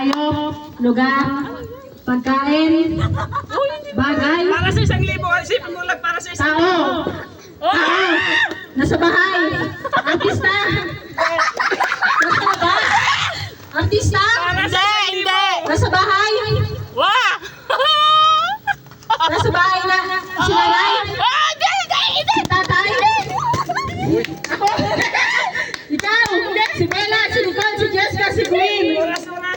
hayop, lugar, pagkain, bagay, Para sa 1,000, isipin mo lang para sa 1,000. tao, nasa bahay, artista, nasa labas, artista, Hindi! nasa bahay, Wah! nasa bahay na si nanay, si tatay, ako, ikaw, si Bella, si Nicole, si Jessica, si Queen,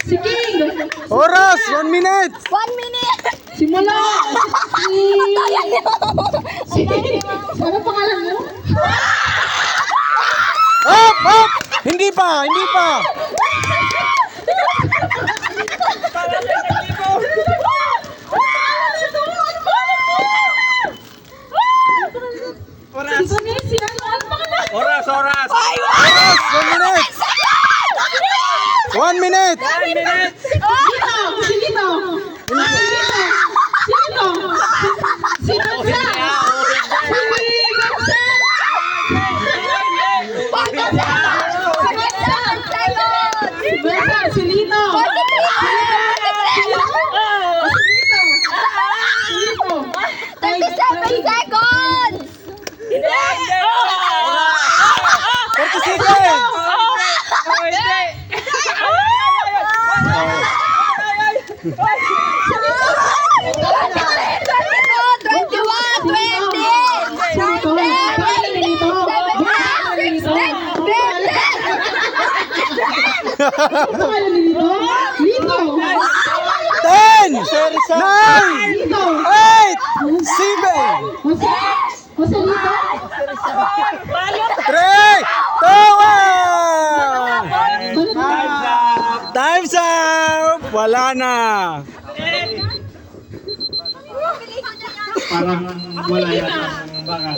si King, Oras, 1 minute. 1 minute! si Molo, si... Ano pangalan mo? Up, up. Hindi pa, hindi pa. Para sa 1,000. Oras! Indonesia, ano pangalan? Oras! Oras, 1 minute. 1 minute. 1 minute! Sino? Sino? Sino? Sino? Si Lito. Lito. 37 seconds! 30 seconds. Pangalan ni Lito? Lito. 10, 9, 8, 7, Jose Lito? 3, 2, 1. Time's up. Wala na. Parang wala yata ang baka.